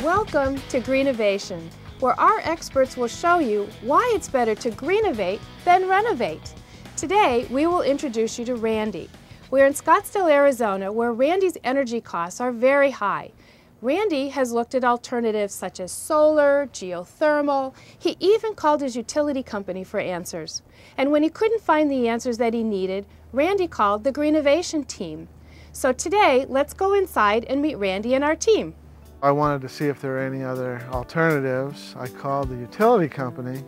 Welcome to GreenOvation, where our experts will show you why it's better to greenovate than renovate. Today, we will introduce you to Randy. We're in Scottsdale, Arizona, where Randy's energy costs are very high. Randy has looked at alternatives such as solar, geothermal. He even called his utility company for answers. And when he couldn't find the answers that he needed, Randy called the GreenOvation team. So today, let's go inside and meet Randy and our team. I wanted to see if there were any other alternatives. I called the utility company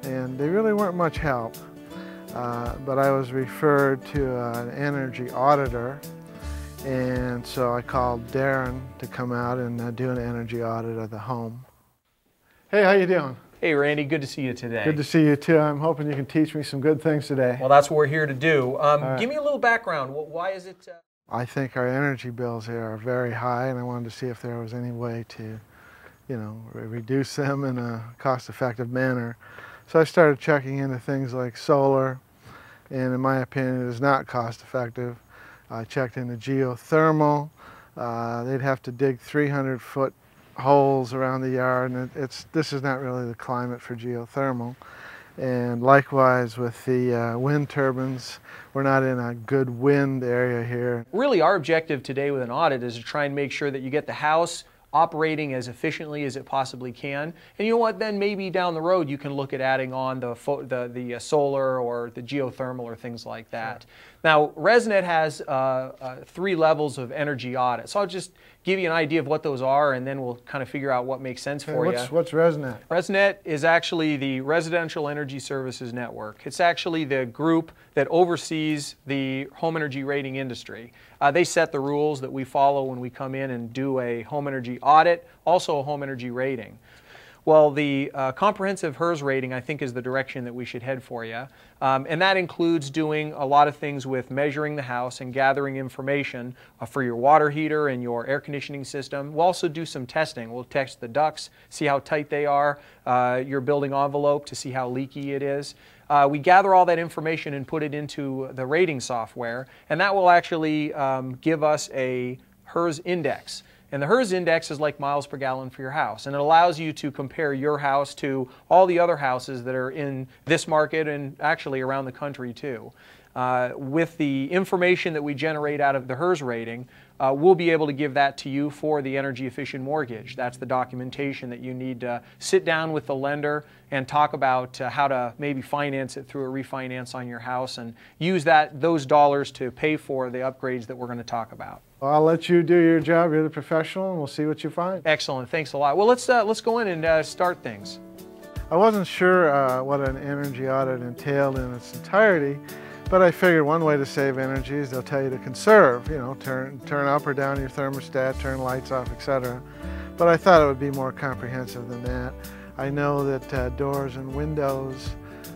and they really weren't much help. But I was referred to an energy auditor, and so I called Darren to come out and do an energy audit of the home. Hey, how you doing? Hey Randy, good to see you today. Good to see you too. I'm hoping you can teach me some good things today. Well, that's what we're here to do. Give me a little background. Why is it? I think our energy bills here are very high, and I wanted to see if there was any way to, reduce them in a cost-effective manner. So I started checking into things like solar, and in my opinion, it is not cost-effective. I checked into geothermal. They'd have to dig 300-foot holes around the yard, and this is not really the climate for geothermal. And likewise with the wind turbines, we're not in a good wind area here. Really, our objective today with an audit is to try and make sure that you get the house operating as efficiently as it possibly can. And you know what, then maybe down the road you can look at adding on the solar or the geothermal or things like that. Sure. Now, ResNet has 3 levels of energy audit. So I'll just give you an idea of what those are, and then we'll kind of figure out what makes sense for you. What's ResNet? ResNet is actually the Residential Energy Services Network. It's actually the group that oversees the home energy rating industry. They set the rules that we follow when we come in and do a home energy audit, also a home energy rating. Well, the comprehensive HERS rating, I think, is the direction that we should head for you. And that includes doing a lot of things with measuring the house and gathering information for your water heater and your air conditioning system. We'll also do some testing. We'll test the ducts, see how tight they are, your building envelope to see how leaky it is. We gather all that information and put it into the rating software, and that will actually give us a HERS index. And the HERS index is like miles per gallon for your house, and it allows you to compare your house to all the other houses that are in this market and actually around the country too. With the information that we generate out of the HERS rating, we'll be able to give that to you for the energy efficient mortgage. That's the documentation that you need to sit down with the lender and talk about how to maybe finance it through a refinance on your house and use those dollars to pay for the upgrades that we're going to talk about. Well, I'll let you do your job. You're the professional, and we'll see what you find. Excellent. Thanks a lot. Well, let's go in and start things. I wasn't sure what an energy audit entailed in its entirety, but I figured one way to save energy is they'll tell you to conserve, turn up or down your thermostat, turn lights off, etc. But I thought it would be more comprehensive than that. I know that doors and windows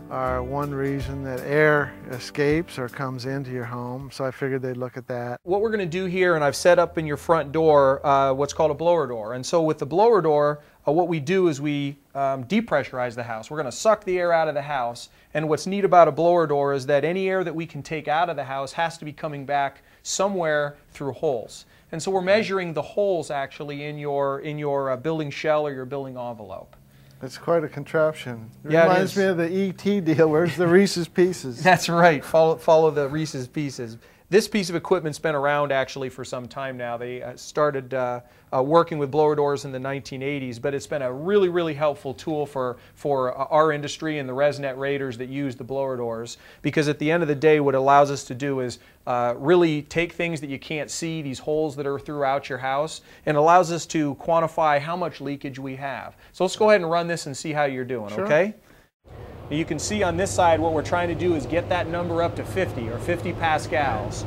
are one reason that air escapes or comes into your home, so I figured they'd look at that. What we're going to do here, and I've set up in your front door what's called a blower door. And so with the blower door, what we do is we depressurize the house. We're going to suck the air out of the house, and what's neat about a blower door is that any air that we can take out of the house has to be coming back somewhere through holes. And so we're measuring the holes actually in your building shell or your building envelope. It's quite a contraption. It yeah, reminds me of the E.T. deal. Where's the Reese's Pieces? That's right. Follow the Reese's Pieces. This piece of equipment's been around actually for some time now. They started working with blower doors in the 1980s, but it's been a really, really helpful tool for our industry and the ResNet raters that use the blower doors, because at the end of the day what it allows us to do is really take things that you can't see, these holes that are throughout your house, and allows us to quantify how much leakage we have. So let's go ahead and run this and see how you're doing, sure. Okay? You can see on this side what we're trying to do is get that number up to 50 or 50 pascals.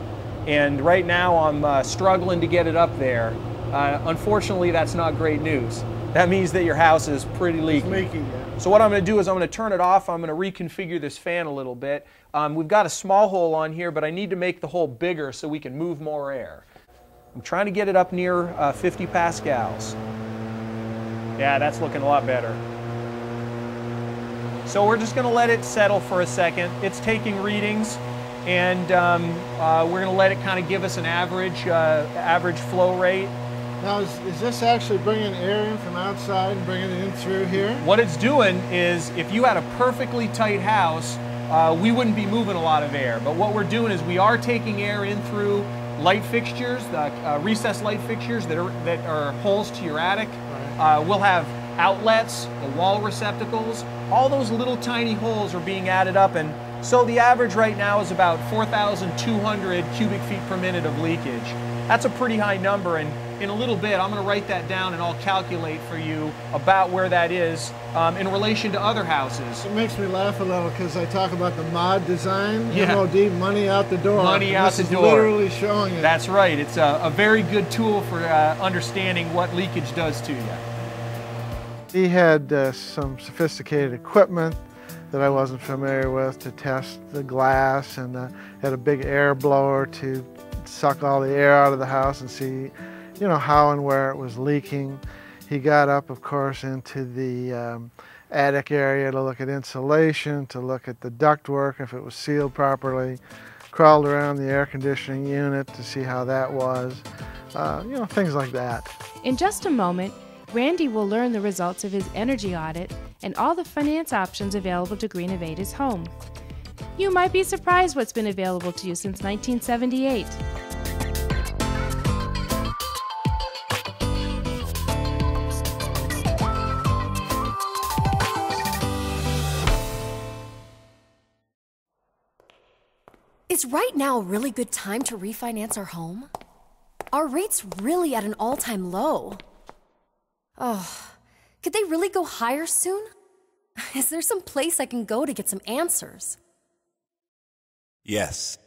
And right now I'm struggling to get it up there. Unfortunately, that's not great news. That means that your house is pretty leaky. It's leaky, yeah. So what I'm going to do is I'm going to turn it off. I'm going to reconfigure this fan a little bit. We've got a small hole on here, but I need to make the hole bigger so we can move more air. I'm trying to get it up near 50 pascals. Yeah, that's looking a lot better. So we're just going to let it settle for a second. It's taking readings, and we're going to let it kind of give us an average flow rate. Now, is this actually bringing air in from outside and bringing it in through here? What it's doing is, if you had a perfectly tight house, we wouldn't be moving a lot of air. But what we're doing is we are taking air in through light fixtures, the recessed light fixtures that are holes to your attic. Right. We'll have outlets, the wall receptacles. All those little tiny holes are being added up, and so the average right now is about 4,200 cubic feet per minute of leakage. That's a pretty high number, and in a little bit I'm going to write that down and I'll calculate for you about where that is in relation to other houses. It makes me laugh a little because I talk about the mod design, yeah. MOD, money out the door. Money out the door. This is literally showing it. That's right. It's a very good tool for understanding what leakage does to you. He had some sophisticated equipment that I wasn't familiar with to test the glass, and had a big air blower to suck all the air out of the house and see, you know, how and where it was leaking. He got up, of course, into the attic area to look at insulation, to look at the ductwork, if it was sealed properly, crawled around the air conditioning unit to see how that was, you know, things like that. In just a moment, Randy will learn the results of his energy audit and all the finance options available to GreenOvate his home. You might be surprised what's been available to you since 1978. Is right now a really good time to refinance our home? Our rate's really at an all-time low. Oh, could they really go higher soon? Is there some place I can go to get some answers? Yes.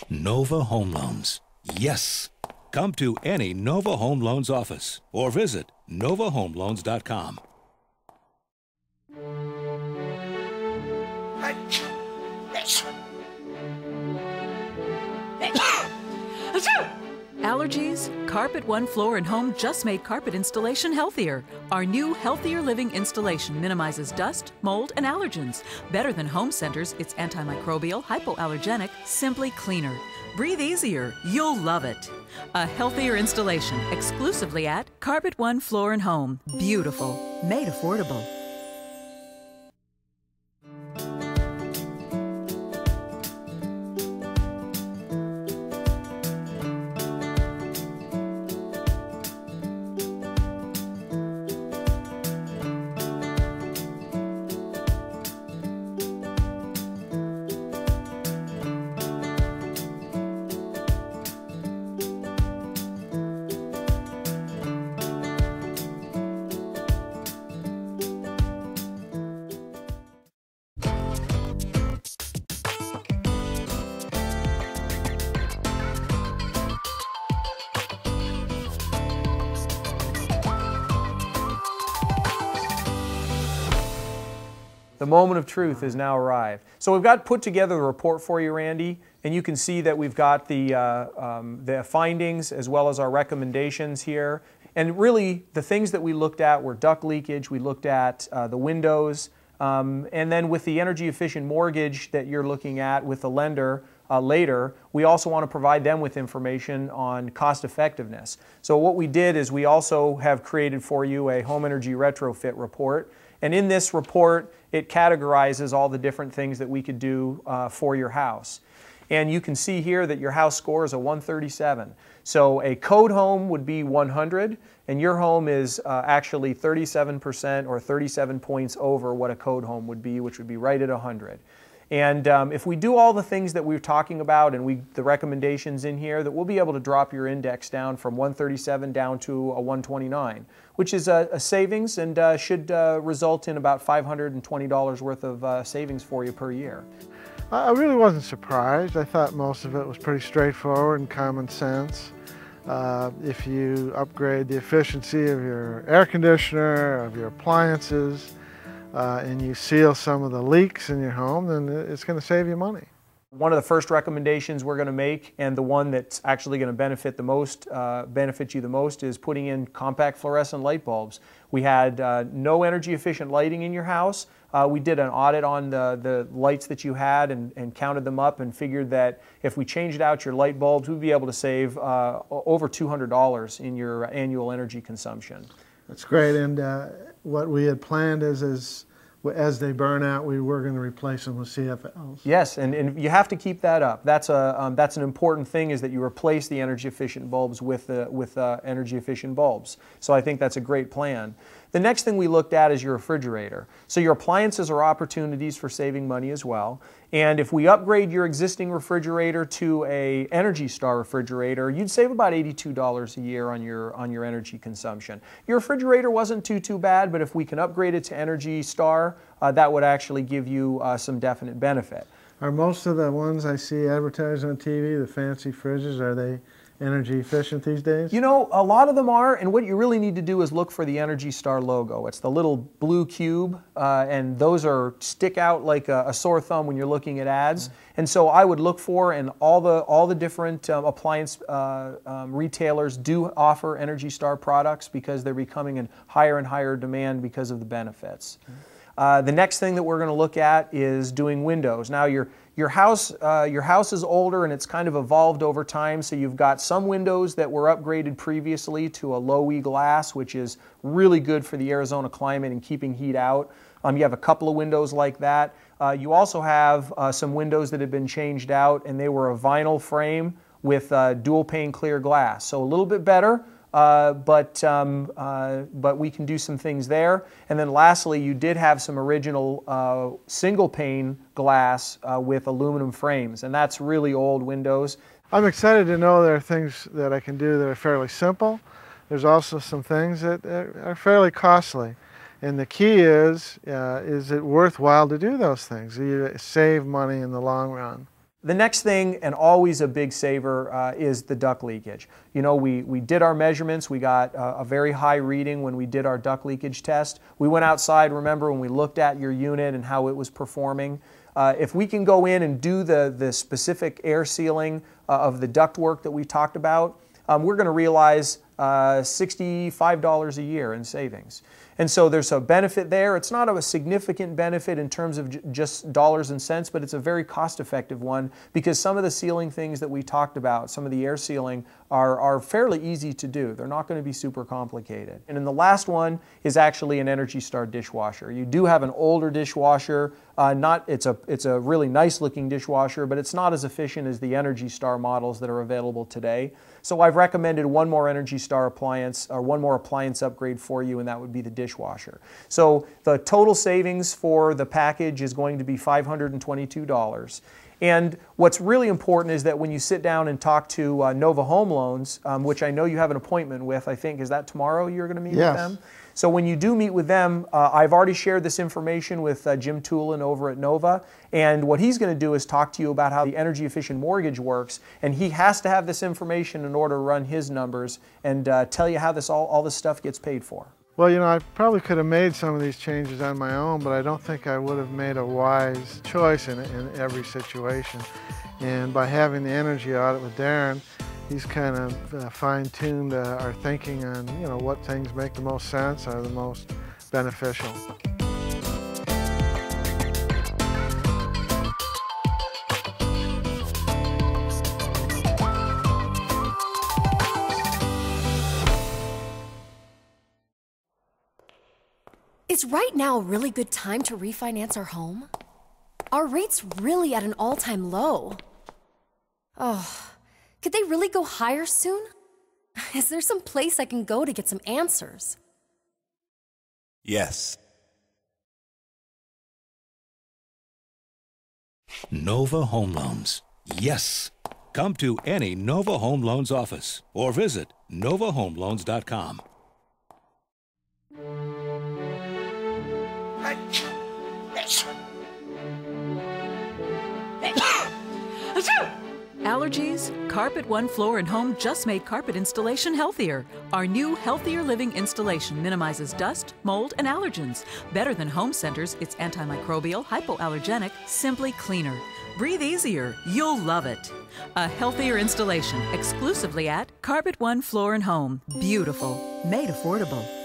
Nova Home Loans. Yes. Come to any Nova Home Loans office or visit novahomeloans.com. Allergies? Carpet One Floor and Home just made carpet installation healthier. Our new Healthier Living installation minimizes dust, mold, and allergens. Better than home centers, it's antimicrobial, hypoallergenic, simply cleaner. Breathe easier. You'll love it. A healthier installation exclusively at Carpet One Floor and Home. Beautiful. Made affordable. The moment of truth has now arrived. So we've got put together the report for you, Randy, and you can see that we've got the findings as well as our recommendations here. And really, the things that we looked at were duct leakage, we looked at the windows, and then with the energy efficient mortgage that you're looking at with the lender later, we also want to provide them with information on cost effectiveness. So what we did is we also have created for you a home energy retrofit report. And in this report, it categorizes all the different things that we could do for your house. And you can see here that your house score is a 137. So a code home would be 100, and your home is actually 37% or 37 points over what a code home would be, which would be right at 100. And if we do all the things that we're talking about and the recommendations in here, that we'll be able to drop your index down from 137 down to a 129, which is a savings and should result in about $520 worth of savings for you per year. I really wasn't surprised. I thought most of it was pretty straightforward and common sense. If you upgrade the efficiency of your air conditioner, of your appliances, and you seal some of the leaks in your home, then it's going to save you money. One of the first recommendations we're going to make, and the one that's actually going to benefit you the most, is putting in compact fluorescent light bulbs. We had no energy efficient lighting in your house. We did an audit on the lights that you had and counted them up and figured that if we changed out your light bulbs, we'd be able to save over $200 in your annual energy consumption. That's great, and what we had planned is as they burn out, we were going to replace them with CFLs. Yes, and you have to keep that up. That's an important thing, is that you replace the energy efficient bulbs with energy efficient bulbs. So I think that's a great plan. The next thing we looked at is your refrigerator. So your appliances are opportunities for saving money as well. And if we upgrade your existing refrigerator to a Energy Star refrigerator, you'd save about $82 a year on your energy consumption. Your refrigerator wasn't too bad, but if we can upgrade it to Energy Star, that would actually give you some definite benefit. Are most of the ones I see advertised on TV, the fancy fridges, are they energy efficient these days? You know, a lot of them are, and what you really need to do is look for the Energy Star logo. It's the little blue cube, and those stick out like a sore thumb when you're looking at ads. And so I would look for, and all the different appliance retailers do offer Energy Star products because they're becoming in higher and higher demand because of the benefits. The next thing that we're going to look at is doing windows. Now your house is older and it's kind of evolved over time, so you've got some windows that were upgraded previously to a low E glass, which is really good for the Arizona climate and keeping heat out. You have a couple of windows like that. You also have some windows that have been changed out, and they were a vinyl frame with dual pane clear glass, so a little bit better. But we can do some things there. And then lastly, you did have some original single pane glass with aluminum frames, and that's really old windows. I'm excited to know there are things that I can do that are fairly simple. There's also some things that are fairly costly. And the key is it worthwhile to do those things? You save money in the long run. The next thing, and always a big saver, is the duct leakage. You know, we did our measurements. We got a very high reading when we did our duct leakage test. We went outside, remember, when we looked at your unit and how it was performing. If we can go in and do the specific air sealing of the duct work that we talked about, we're going to realize $65 a year in savings. And so there's a benefit there. It's not a significant benefit in terms of just dollars and cents, but it's a very cost-effective one because some of the sealing things that we talked about, some of the air sealing, are fairly easy to do. They're not going to be super complicated. And then the last one is actually an Energy Star dishwasher. You do have an older dishwasher. It's a really nice looking dishwasher, but it's not as efficient as the Energy Star models that are available today. So I've recommended one more Energy Star appliance, or one more appliance upgrade for you, and that would be the dishwasher. So the total savings for the package is going to be $522. And what's really important is that when you sit down and talk to Nova Home Loans, which I know you have an appointment with, I think, is that tomorrow you're going to meet with them? So when you do meet with them, I've already shared this information with Jim Tulin over at Nova, and what he's going to do is talk to you about how the energy efficient mortgage works, and he has to have this information in order to run his numbers and tell you how all this stuff gets paid for. Well, you know, I probably could have made some of these changes on my own, but I don't think I would have made a wise choice in every situation. And by having the energy audit with Darren, he's kind of fine-tuned our thinking on, you know, what things make the most sense, are the most beneficial. Is right now a really good time to refinance our home? Our rate's really at an all-time low. Oh, could they really go higher soon? Is there some place I can go to get some answers? Yes. Nova Home Loans. Yes. Come to any Nova Home Loans office or visit novahomeloans.com. Allergies? Carpet One Floor and Home just made carpet installation healthier. Our new Healthier Living installation minimizes dust, mold, and allergens. Better than home centers, it's antimicrobial, hypoallergenic, simply cleaner. Breathe easier. You'll love it. A healthier installation exclusively at Carpet One Floor and Home. Beautiful. Made affordable.